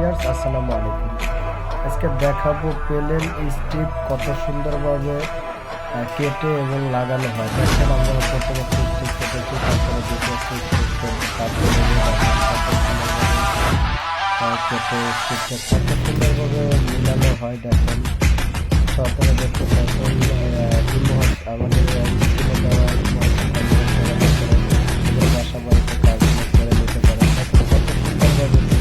Viewers, আসসালামু আলাইকুম। আজকে দেখাবো প্লেন স্ট্রিপ কত সুন্দরভাবে কেটে এবং লাগানো হয়। দেখেন আমরা প্রথমে একটি স্ট্রিপ কেটেছি, তারপরে দ্বিতীয় একটি স্ট্রিপ তারপরে কেটে স্ট্রিপটা কত সুন্দরভাবে মিলানো হয়। দেখেন সরকারে দেখতে পাচ্ছেন আমাদের স্ক্রিনে দেওয়া বাসা বাড়িতে কাজ করে নিতে পারেন। কত সুন্দরভাবে